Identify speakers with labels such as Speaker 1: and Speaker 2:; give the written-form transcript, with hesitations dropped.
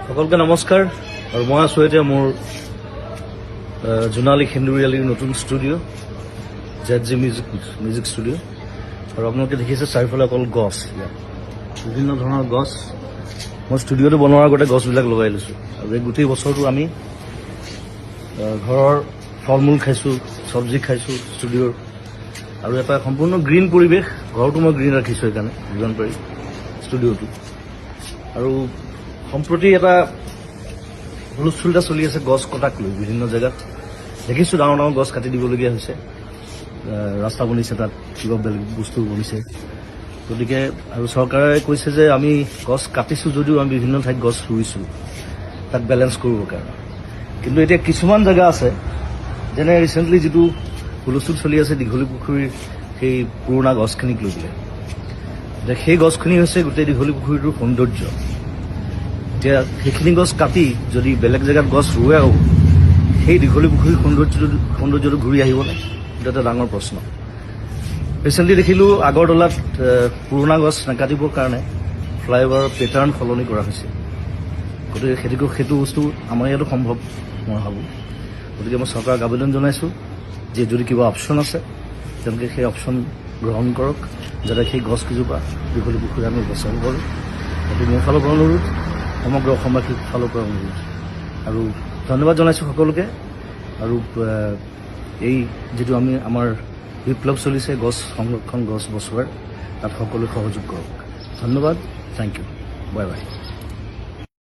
Speaker 1: সকলকে নমস্কাৰ আৰু মই আছোঁ এতিয়া মোৰ জোনালী সেন্দুৰীয়ালীৰ নতুন ষ্টুডিঅ' ZG মিউজিক ষ্টুডিঅ' আৰু আপোনালোকে দেখিছে চাৰিওফালে অকল গছ, ইয়াত বিভিন্ন ধৰণৰ গছ। মই ষ্টুডিঅ'টো বনোৱাৰ আগতে গছবিলাক লগাই লৈছোঁ আৰু এই গোটেই বছৰটো আমি ঘৰৰ ফল মূল খাইছোঁ, চব্জি খাইছোঁ ষ্টুডিঅ'ৰ, আৰু এটা সম্পূৰ্ণ গ্ৰীণ পৰিৱেশ। ঘৰটো মই গ্ৰীণ ৰাখিছোঁ সেইকাৰণে যিমান পাৰি ষ্টুডিঅ'টো। আৰু সম্প্ৰতি এটা হুলস্থুল এটা চলি আছে গছ কটাক লৈ। বিভিন্ন জেগাত দেখিছোঁ ডাঙৰ ডাঙৰ গছ কাটি দিবলগীয়া হৈছে, ৰাস্তা বনিছে, তাত কিবা বেলেগ বস্তু বনিছে। গতিকে আৰু চৰকাৰে কৈছে যে আমি গছ কাটিছোঁ যদিও আমি বিভিন্ন ঠাইত গছ ৰুইছোঁ তাক বেলেঞ্চ কৰিবৰ কাৰণে। কিন্তু এতিয়া কিছুমান জেগা আছে, যেনে ৰিচেণ্টলি যিটো হুলস্থুল চলি আছে দীঘলী পুখুৰীৰ সেই পুৰণা গছখিনিক লৈ পেলাই। এতিয়া সেই গছখিনি হৈছে গোটেই দীঘলী পুখুৰীটোৰ সৌন্দৰ্য। এতিয়া সেইখিনি গছ কাটি যদি বেলেগ জেগাত গছ ৰুৱেও সেই দীঘলী পুখুৰীৰ সৌন্দৰ্যটো ঘূৰি আহিবনে, এইটো এটা ডাঙৰ প্ৰশ্ন। ৰিচেণ্টলি দেখিলোঁ আগৰতলাত পুৰণা গছ নাকাটিবৰ কাৰণে ফ্লাইঅভাৰৰ পেটাৰ্ণ সলনি কৰা হৈছে। গতিকে সেইটো বস্তু আমাৰ ইয়াতো সম্ভৱ মই ভাবোঁ। গতিকে মই চৰকাৰক আবেদন জনাইছোঁ যে যদি কিবা অপশ্যন আছে তেওঁলোকে সেই অপশ্যন গ্ৰহণ কৰক, যাতে সেই গছকেইজোপা দীঘলী পুখুৰী আমি বচাব পাৰোঁ। সেইটো মোৰ ফালৰ পৰা অনুৰোধ, সমগ্ৰ অসমবাসীৰ ফালৰ পৰা অনুৰোধ। আৰু ধন্যবাদ জনাইছোঁ সকলোকে। আৰু এই যিটো আমাৰ বিপ্লৱ চলিছে গছ সংৰক্ষণ, গছ বচোৱাৰ, তাত সকলোৱে সহযোগ কৰক। ধন্যবাদ, থেংক ইউ, বাই বাই।